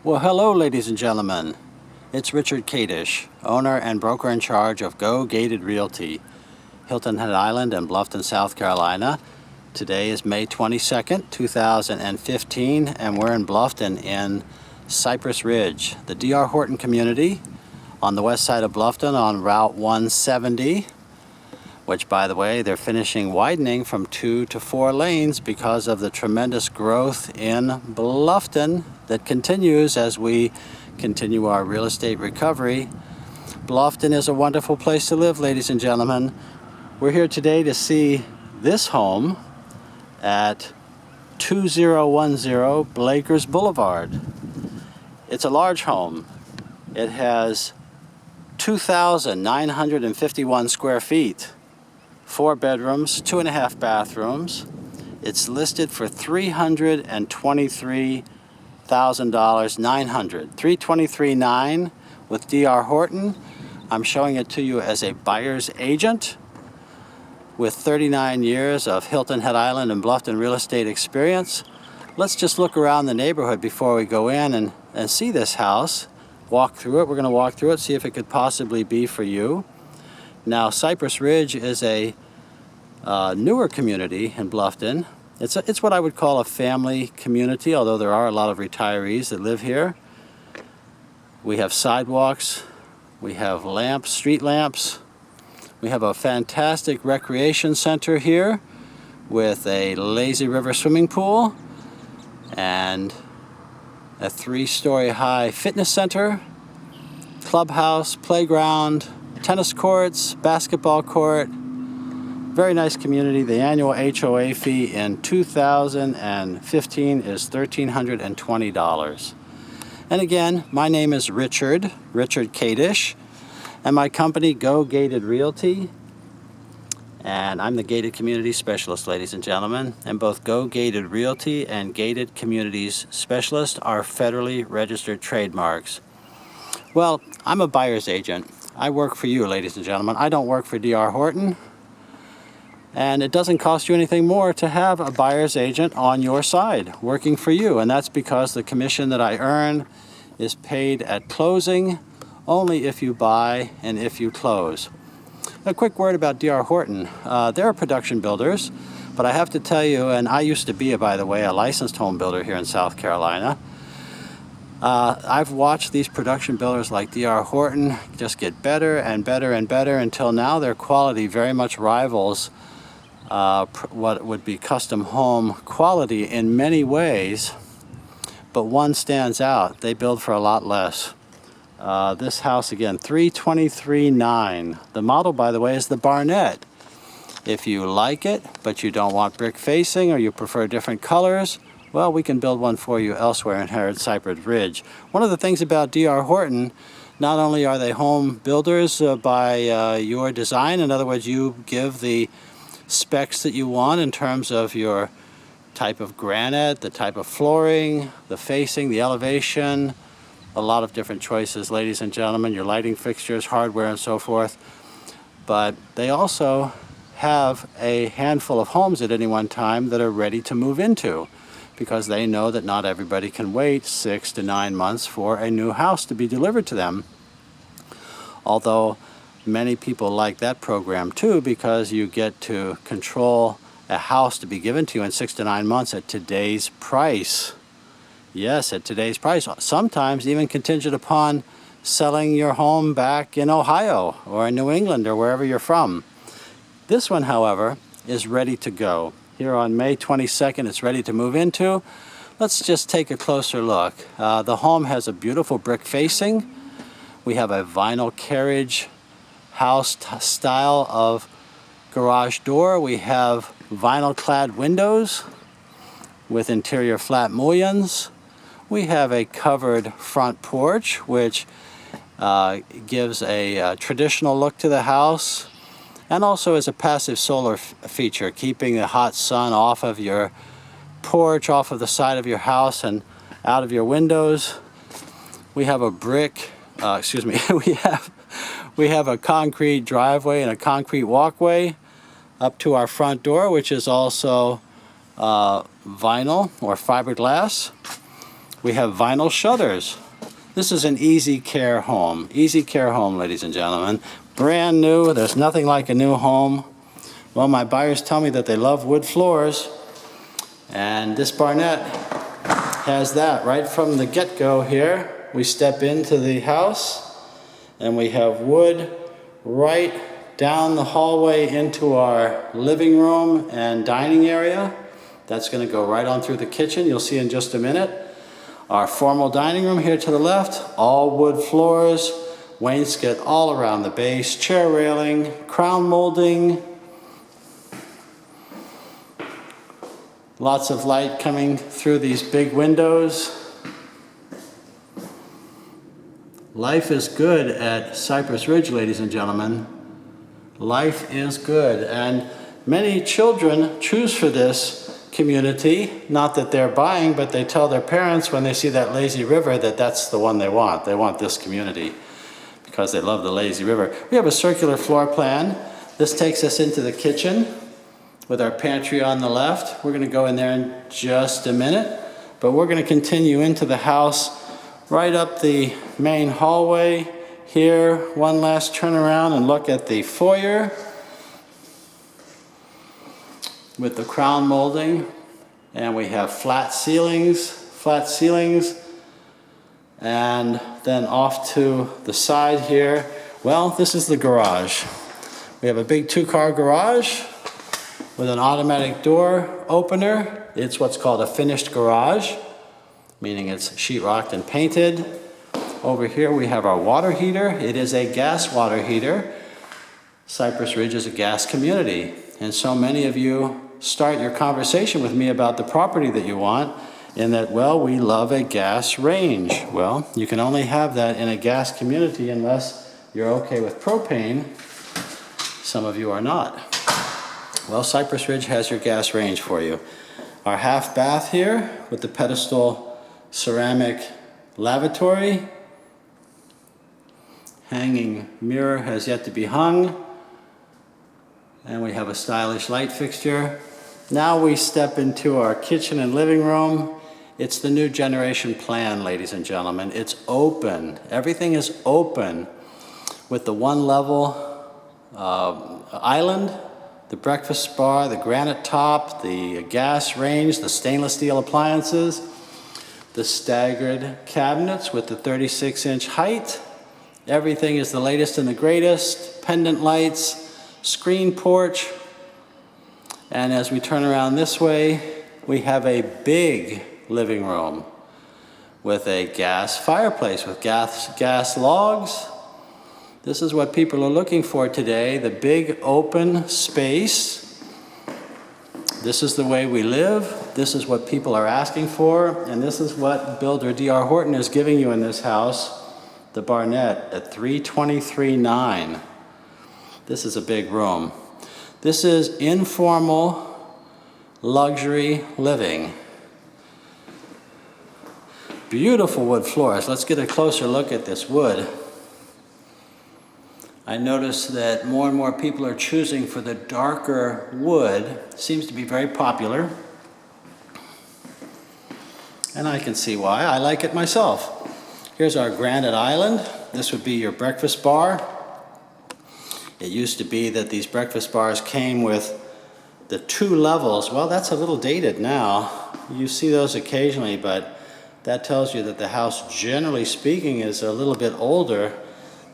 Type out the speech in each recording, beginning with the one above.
Well, hello, ladies and gentlemen. It's Richard Kadish, owner and broker in charge of Go Gated Realty, Hilton Head Island and Bluffton, South Carolina. Today is May 22nd, 2015, and we're in Bluffton in Cypress Ridge, the D.R. Horton community on the west side of Bluffton on Route 170, which, by the way, they're finishing widening from 2 to 4 lanes because of the tremendous growth in Bluffton that continues as we continue our real estate recovery. Bluffton is a wonderful place to live, ladies and gentlemen. We're here today to see this home at 2010 Blakers Boulevard. It's a large home. It has 2,951 square feet. 4 bedrooms, 2.5 bathrooms. It's listed for $323,000, $323,900 with D.R. Horton. I'm showing it to you as a buyer's agent with 39 years of Hilton Head Island and Bluffton real estate experience. Let's just look around the neighborhood before we go in and see this house. Walk through it. We're going to walk through it, see if it could possibly be for you. Now, Cypress Ridge is a newer community in Bluffton. It's what I would call a family community, although there are a lot of retirees that live here. We have sidewalks, we have lamps, street lamps. We have a fantastic recreation center here with a lazy river swimming pool and a 3-story high fitness center, clubhouse, playground, tennis courts, basketball court. Very nice community. The annual HOA fee in 2015 is $1,320. And again, my name is Richard Kadish, and my company, Go Gated Realty. And I'm the Gated Community Specialist, ladies and gentlemen. And both Go Gated Realty and Gated Communities Specialist are federally registered trademarks. Well, I'm a buyer's agent. I work for you, ladies and gentlemen. I don't work for D.R. Horton. And it doesn't cost you anything more to have a buyer's agent on your side working for you. And that's because the commission that I earn is paid at closing only if you buy and if you close. A quick word about D.R. Horton. They're production builders, but I have to tell you, and I used to be, by the way, a licensed home builder here in South Carolina. I've watched these production builders like D.R. Horton just get better and better and better until now their quality very much rivals what would be custom home quality in many ways, but one stands out. They build for a lot less. This house, again, $323,900. The model, by the way, is the Barnett. If you like it, but you don't want brick facing or you prefer different colors, well, we can build one for you elsewhere in Cypress Ridge. One of the things about D.R. Horton, not only are they home builders by your design, in other words, you give the specs that you want in terms of your type of granite, the type of flooring, the facing, the elevation, a lot of different choices, ladies and gentlemen, your lighting fixtures, hardware, and so forth. But they also have a handful of homes at any one time that are ready to move into because they know that not everybody can wait 6 to 9 months for a new house to be delivered to them. Although many people like that program too because you get to control a house to be given to you in 6 to 9 months at today's price. Yes, at today's price, sometimes even contingent upon selling your home back in Ohio or in New England or wherever you're from. This one, however, is ready to go. Here on May 22nd, it's ready to move into. Let's just take a closer look. The home has a beautiful brick facing. We have a vinyl carriage house style of garage door. We have vinyl clad windows with interior flat mullions. We have a covered front porch, which gives a traditional look to the house, and also is a passive solar feature, keeping the hot sun off of your porch, off of the side of your house, and out of your windows. We have a we have a concrete driveway and a concrete walkway up to our front door, which is also vinyl or fiberglass. We have vinyl shutters. This is an easy care home. Easy care home, ladies and gentlemen. Brand new. There's nothing like a new home. Well, my buyers tell me that they love wood floors. And this Barnett has that right from the get-go here. We step into the house and we have wood right down the hallway into our living room and dining area. That's going to go right on through the kitchen. You'll see in just a minute. Our formal dining room here to the left, all wood floors, wainscot all around the base, chair railing, crown molding. Lots of light coming through these big windows. Life is good at Cypress Ridge, ladies and gentlemen. Life is good. And many children choose for this community, not that they're buying, but they tell their parents when they see that lazy river that that's the one they want. They want this community because they love the lazy river. We have a circular floor plan. This takes us into the kitchen with our pantry on the left. We're going to go in there in just a minute, but we're going to continue into the house right up the main hallway here. One last turn around and look at the foyer with the crown molding, and we have flat ceilings, and then off to the side here. Well, this is the garage. We have a big 2-car garage with an automatic door opener. It's what's called a finished garage, meaning it's sheetrocked and painted. Over here we have our water heater. It is a gas water heater. Cypress Ridge is a gas community, and so many of you start your conversation with me about the property that you want in that, well, we love a gas range. Well, you can only have that in a gas community unless you're okay with propane. Some of you are not. Well, Cypress Ridge has your gas range for you. Our half bath here with the pedestal ceramic lavatory. Hanging mirror has yet to be hung. And we have a stylish light fixture. Now we step into our kitchen and living room. It's the new generation plan, ladies and gentlemen. It's open. Everything is open with the one-level island, the breakfast bar, the granite top, the gas range, the stainless steel appliances, the staggered cabinets with the 36-inch height. Everything is the latest and the greatest. Pendant lights, screen porch. And as we turn around this way, we have a big living room with a gas fireplace with gas logs. This is what people are looking for today, the big open space. This is the way we live. This is what people are asking for. And this is what builder D.R. Horton is giving you in this house, the Barnett at $323,900. This is a big room. This is informal luxury living. Beautiful wood floors. Let's get a closer look at this wood. I notice that more and more people are choosing for the darker wood. It seems to be very popular. And I can see why. I like it myself. Here's our granite island. This would be your breakfast bar. It used to be that these breakfast bars came with the 2 levels. Well, that's a little dated now. You see those occasionally, but that tells you that the house, generally speaking, is a little bit older.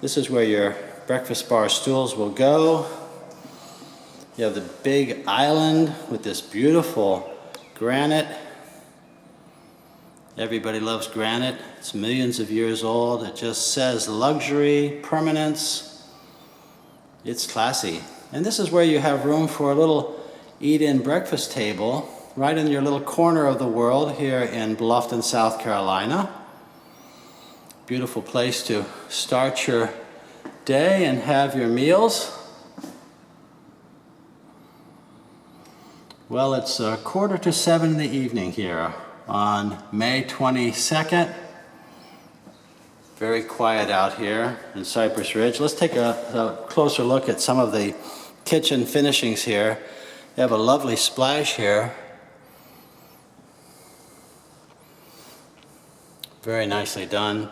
This is where your breakfast bar stools will go. You have the big island with this beautiful granite. Everybody loves granite. It's millions of years old. It just says luxury, permanence. It's classy. And this is where you have room for a little eat-in breakfast table right in your little corner of the world here in Bluffton, South Carolina. Beautiful place to start your day and have your meals. Well, it's 6:45 in the evening here on May 22nd. Very quiet out here in Cypress Ridge. Let's take a closer look at some of the kitchen finishings here. You have a lovely splash here. Very nicely done.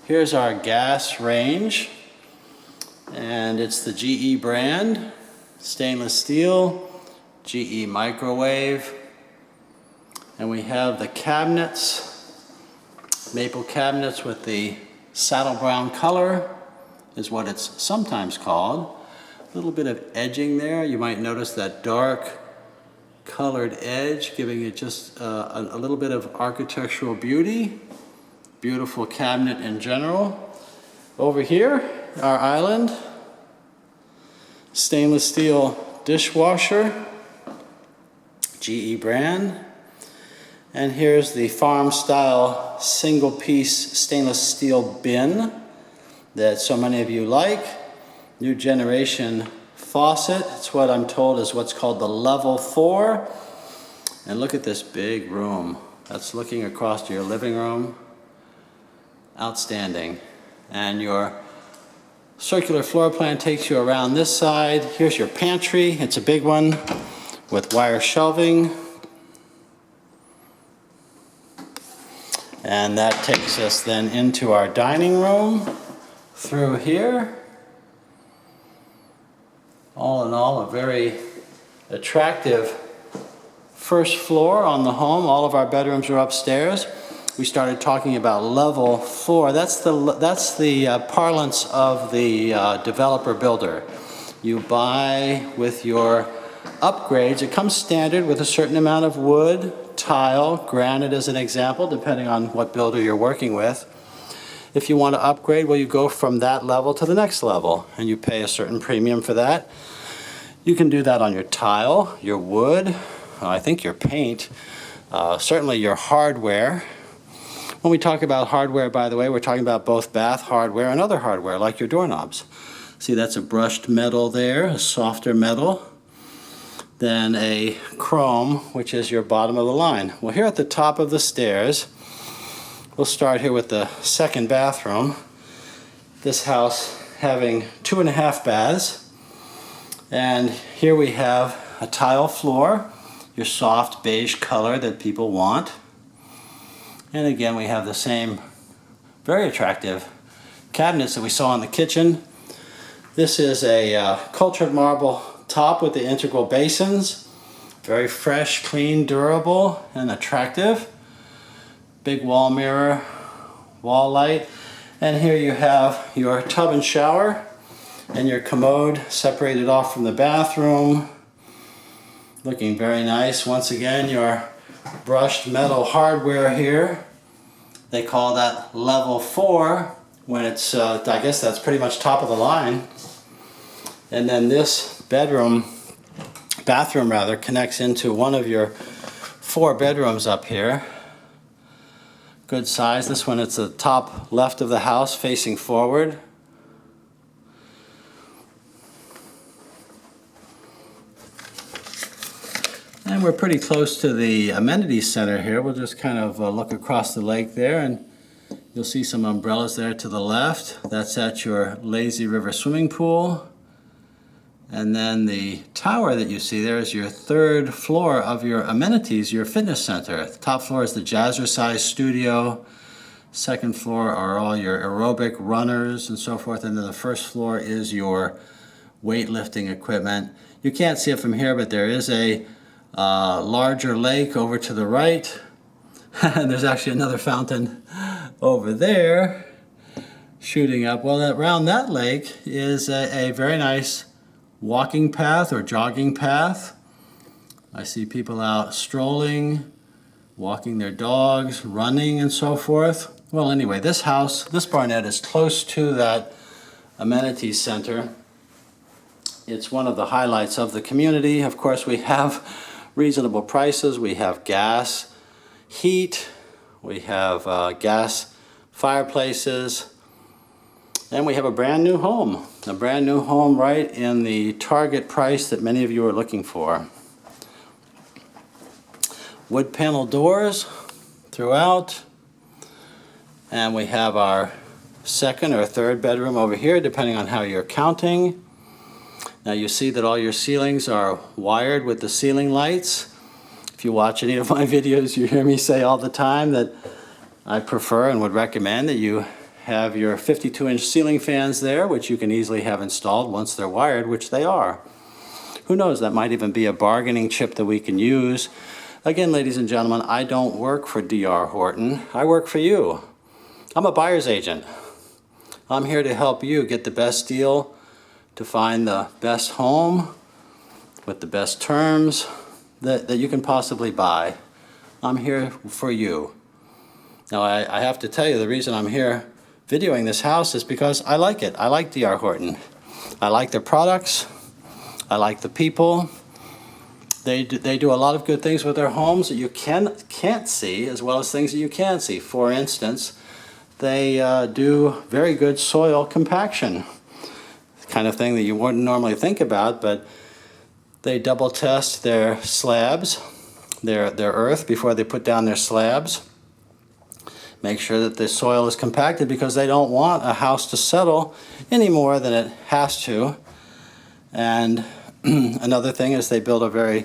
Here's our gas range, and it's the GE brand, stainless steel, GE microwave. And we have the cabinets, maple cabinets with the saddle brown color is what it's sometimes called. A little bit of edging there. You might notice that dark colored edge, giving it just a little bit of architectural beauty. Beautiful cabinet in general. Over here, our island, stainless steel dishwasher, GE brand. And here's the farm style single piece stainless steel bin that so many of you like. New generation faucet. It's what I'm told is what's called the level 4. And look at this big room. That's looking across to your living room. Outstanding. And your circular floor plan takes you around this side. Here's your pantry. It's a big one with wire shelving. And that takes us then into our dining room through here. All in all, a very attractive first floor on the home. All of our bedrooms are upstairs. We started talking about level 4. That's the parlance of the developer builder. You buy with your upgrades. It comes standard with a certain amount of wood, tile, granite as an example, depending on what builder you're working with. If you want to upgrade, well, you go from that level to the next level, and you pay a certain premium for that. You can do that on your tile, your wood, I think your paint, certainly your hardware. When we talk about hardware, by the way, we're talking about both bath hardware and other hardware, like your doorknobs. See, that's a brushed metal there, a softer metal than a chrome, which is your bottom of the line. Well, here at the top of the stairs, we'll start here with the second bathroom. This house having 2.5 baths. And here we have a tile floor, your soft beige color that people want. And again, we have the same very attractive cabinets that we saw in the kitchen. This is a cultured marble top with the integral basins. Very fresh, clean, durable, and attractive. Big wall mirror, wall light. And here you have your tub and shower and your commode separated off from the bathroom. Looking very nice. Once again, your brushed metal hardware here. They call that level 4 when it's, I guess that's pretty much top of the line. And then this bathroom connects into one of your 4 bedrooms up here. Good size. This one, it's the top left of the house facing forward. And we're pretty close to the amenities center here. We'll just kind of look across the lake there, and you'll see some umbrellas there to the left. That's at your lazy river swimming pool. And then the tower that you see there is your 3rd floor of your amenities, your fitness center. The top floor is the jazzercise studio. 2nd floor are all your aerobic runners and so forth. And then the 1st floor is your weightlifting equipment. You can't see it from here, but there is a larger lake over to the right. And there's actually another fountain over there shooting up. Well, around that lake is a very nice walking path or jogging path. I see people out strolling, walking their dogs, running, and so forth. Well, anyway, this house, this Barnett, is close to that amenities center. It's one of the highlights of the community. Of course, we have reasonable prices. We have gas, heat, we have gas fireplaces, and we have a brand new home. A brand new home right in the target price that many of you are looking for. Wood panel doors throughout. And we have our 2nd or 3rd bedroom over here, depending on how you're counting. Now you see that all your ceilings are wired with the ceiling lights. If you watch any of my videos, you hear me say all the time that I prefer and would recommend that you have your 52-inch ceiling fans there, which you can easily have installed once they're wired, which they are. Who knows, that might even be a bargaining chip that we can use. Again, ladies and gentlemen, I don't work for D.R. Horton. I work for you. I'm a buyer's agent. I'm here to help you get the best deal, to find the best home with the best terms that you can possibly buy. I'm here for you. Now, I have to tell you, the reason I'm here videoing this house is because I like it. I like D.R. Horton. I like their products. I like the people. They do a lot of good things with their homes that you can't see, as well as things that you can see. For instance, they do very good soil compaction. Kind of thing that you wouldn't normally think about, but they double test their slabs, their earth, before they put down their slabs. Make sure that the soil is compacted, because they don't want a house to settle any more than it has to. And another thing is they build a very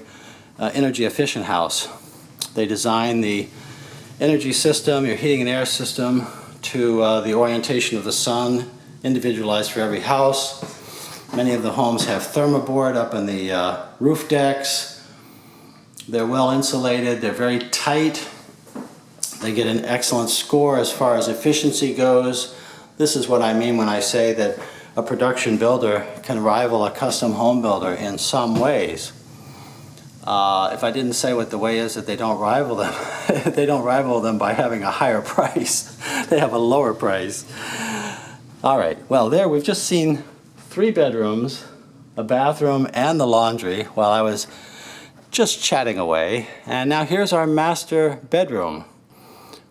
energy efficient house. They design the energy system, your heating and air system, to the orientation of the sun, individualized for every house. Many of the homes have thermoboard up in the roof decks. They're well insulated, they're very tight. They get an excellent score as far as efficiency goes. This is what I mean when I say that a production builder can rival a custom home builder in some ways. If I didn't say what the way is that they don't rival them, they don't rival them by having a higher price. They have a lower price. All right, well, there we've just seen 3 bedrooms, a bathroom, and the laundry while I was just chatting away. And now here's our master bedroom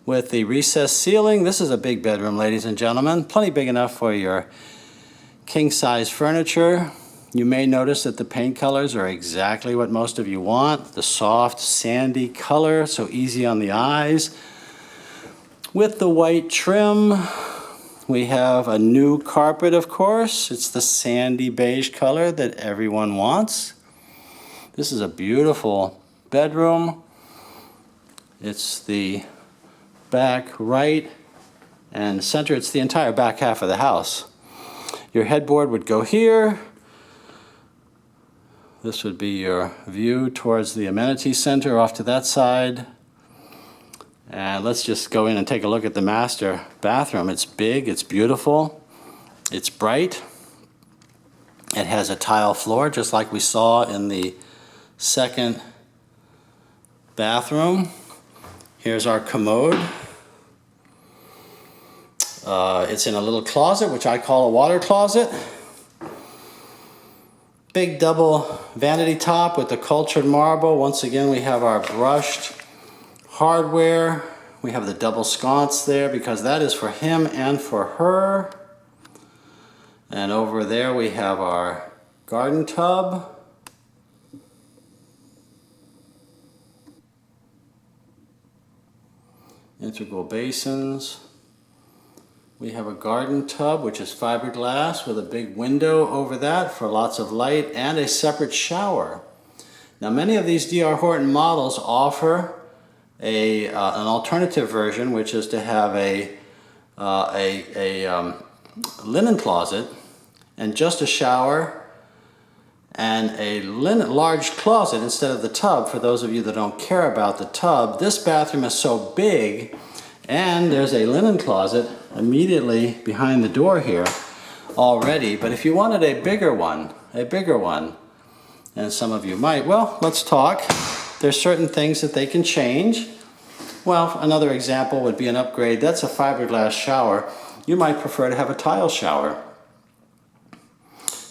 with the recessed ceiling. This is a big bedroom, ladies and gentlemen. Plenty big enough for your king-size furniture. You may notice that the paint colors are exactly what most of you want. The soft, sandy color, so easy on the eyes. With the white trim, we have a new carpet, of course. It's the sandy beige color that everyone wants. This is a beautiful bedroom. It's the back right and center. It's the entire back half of the house. Your headboard would go here. This would be your view towards the amenity center off to that side. And let's just go in and take a look at the master bathroom. It's big, it's beautiful, it's bright. It has a tile floor, just like we saw in the second bathroom. Here's our commode. It's in a little closet, which I call a water closet. Big double vanity top with the cultured marble. Once again, we have our brushed hardware. We have the double sconce there because that is for him and for her. And over there we have our garden tub. Integral basins. We have a garden tub, which is fiberglass with a big window over that for lots of light, and a separate shower. Now, many of these D.R. Horton models offer an alternative version, which is to have a linen closet and just a shower and a large closet instead of the tub. For those of you that don't care about the tub, this bathroom is so big, and there's a linen closet immediately behind the door here already. But if you wanted a bigger one, and some of you might, well, let's talk. There's certain things that they can change. Well, another example would be an upgrade. That's a fiberglass shower. You might prefer to have a tile shower.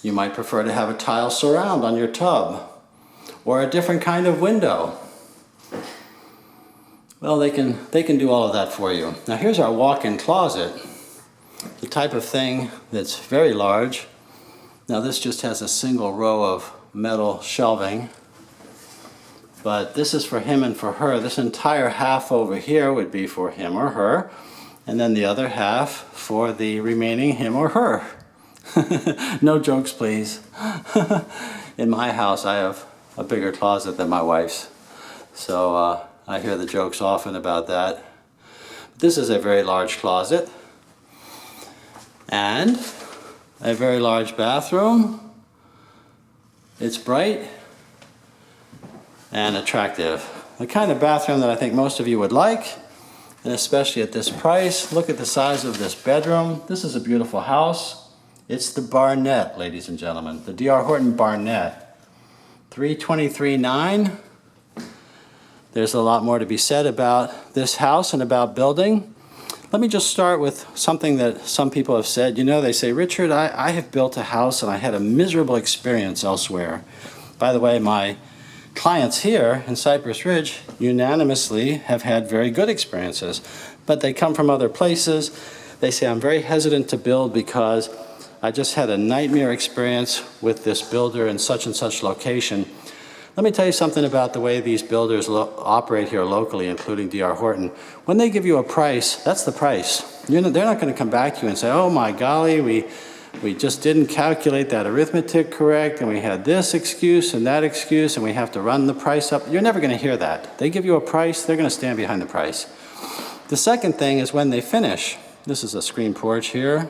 You might prefer to have a tile surround on your tub, or a different kind of window. Well, they can do all of that for you. Now here's our walk-in closet, the type of thing that's very large. Now this just has a single row of metal shelving, but this is for him and for her. This entire half over here would be for him or her, and then the other half for the remaining him or her. No jokes, please. In my house, I have a bigger closet than my wife's, so I hear the jokes often about that. This is a very large closet and a very large bathroom. It's bright and attractive. The kind of bathroom that I think most of you would like, and especially at this price. Look at the size of this bedroom. This is a beautiful house. It's the Barnett, ladies and gentlemen, the D.R. Horton Barnett. 323.9. There's a lot more to be said about this house and about building. Let me just start with something that some people have said. You know, they say, Richard, I have built a house and I had a miserable experience elsewhere. By the way, my clients here in Cypress Ridge unanimously have had very good experiences, but they come from other places. They say, I'm very hesitant to build because I just had a nightmare experience with this builder in such and such location. Let me tell you something about the way these builders operate here locally, including D.R. Horton. When they give you a price, that's the price. They're not going to come back to you and say, oh my golly, we just didn't calculate that arithmetic correct, and we had this excuse and that excuse, and we have to run the price up. You're never going to hear that. They give you a price, they're going to stand behind the price. The second thing is when they finish. This is a screen porch here,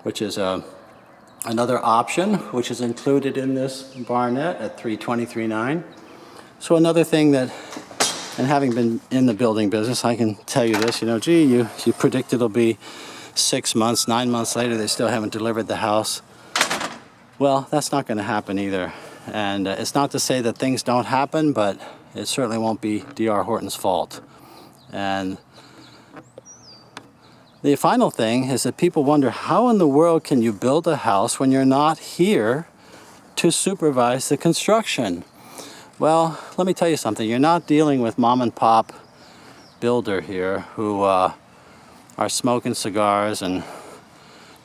which is another option, which is included in this Barnett at 323.9. So another thing that, and having been in the building business, I can tell you this, gee, you predict it'll be 6 months, 9 months later, they still haven't delivered the house. Well, that's not going to happen either. And it's not to say that things don't happen, but it certainly won't be D.R. Horton's fault. And the final thing is that people wonder, how in the world can you build a house when you're not here to supervise the construction? Well, let me tell you something. You're not dealing with mom and pop builder here who are smoking cigars, and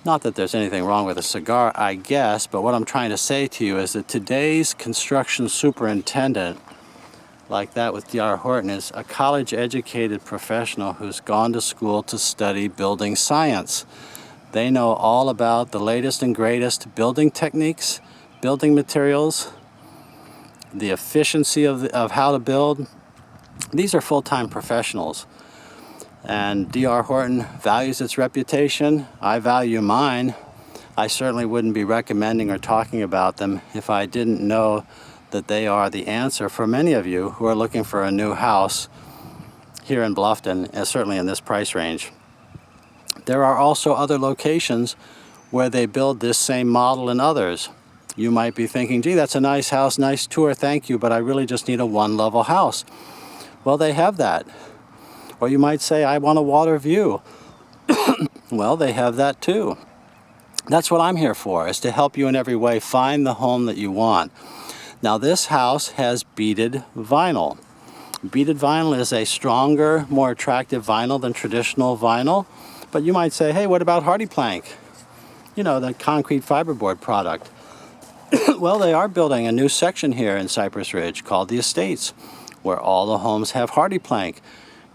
not that there's anything wrong with a cigar, I guess, but what I'm trying to say to you is that today's construction superintendent, like that with D.R. Horton, is a college-educated professional who's gone to school to study building science. They know all about the latest and greatest building techniques, building materials, the efficiency of how to build. These are full-time professionals. And D.R. Horton values its reputation. I value mine. I certainly wouldn't be recommending or talking about them if I didn't know that they are the answer for many of you who are looking for a new house here in Bluffton, and certainly in this price range. There are also other locations where they build this same model and others. You might be thinking, gee, that's a nice house, nice tour, thank you, but I really just need a one-level house. Well, they have that. Or you might say, I want a water view. Well, they have that too. That's what I'm here for, is to help you in every way find the home that you want. Now, this house has beaded vinyl. Beaded vinyl is a stronger, more attractive vinyl than traditional vinyl. But you might say, hey, what about hardy plank? You know, the concrete fiberboard product. Well, they are building a new section here in Cypress Ridge called the Estates, where all the homes have hardy plank.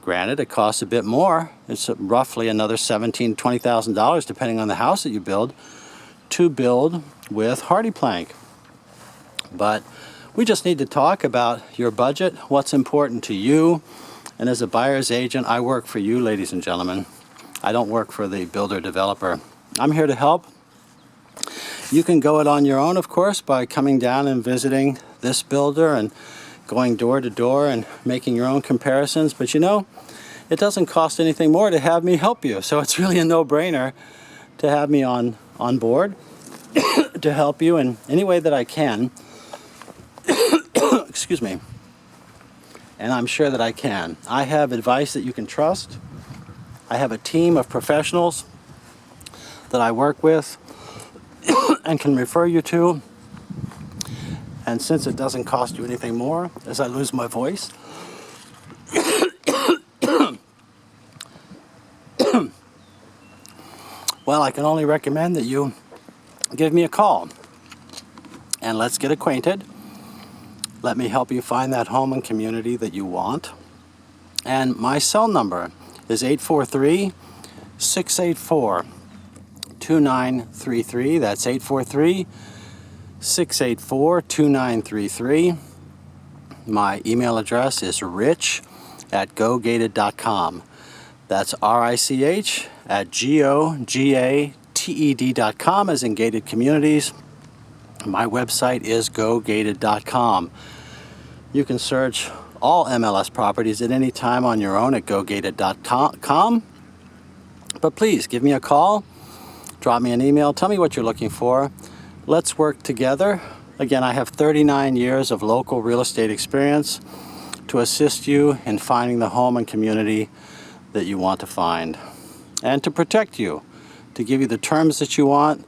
Granted, it costs a bit more. It's roughly another $17,000 to $20,000, depending on the house that you build, to build with hardy plank. But we just need to talk about your budget, what's important to you. And as a buyer's agent, I work for you, ladies and gentlemen. I don't work for the builder developer. I'm here to help. You can go it on your own, of course, by coming down and visiting this builder and going door to door and making your own comparisons. But you know, it doesn't cost anything more to have me help you. So it's really a no-brainer to have me on board to help you in any way that I can. Excuse me. And I'm sure that I can. I have advice that you can trust. I have a team of professionals that I work with and can refer you to. And since it doesn't cost you anything more, as I lose my voice, well, I can only recommend that you give me a call and let's get acquainted. Let me help you find that home and community that you want. And my cell number is 843-684-2933. That's 843-684-2933. My email address is rich@gogated.com. That's RICH at GOGATED.com, as in gated communities. My website is gogated.com. You can search all MLS properties at any time on your own at gogated.com. But please give me a call, drop me an email, tell me what you're looking for. Let's work together. Again, I have 39 years of local real estate experience to assist you in finding the home and community that you want to find, and to protect you, to give you the terms that you want,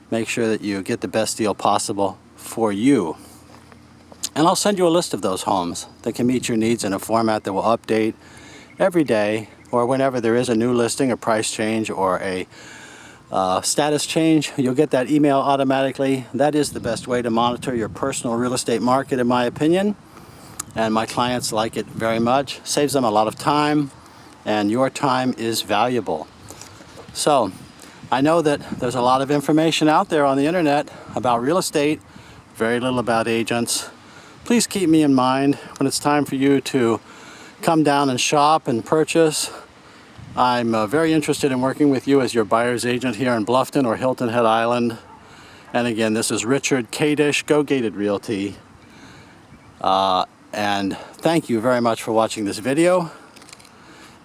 make sure that you get the best deal possible for you. And I'll send you a list of those homes that can meet your needs in a format that will update every day, or whenever there is a new listing, a price change, or a status change. You'll get that email automatically. That is the best way to monitor your personal real estate market, in my opinion. And my clients like it very much. Saves them a lot of time, and your time is valuable. So I know that there's a lot of information out there on the internet about real estate, very little about agents. Please keep me in mind when it's time for you to come down and shop and purchase. I'm very interested in working with you as your buyer's agent here in Bluffton or Hilton Head Island. And again, this is Richard Kadish, Go Gated Realty. And thank you very much for watching this video.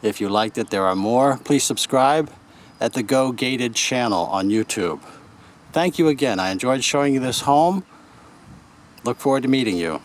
If you liked it, there are more. Please subscribe at the Go Gated channel on YouTube. Thank you again. I enjoyed showing you this home. Look forward to meeting you.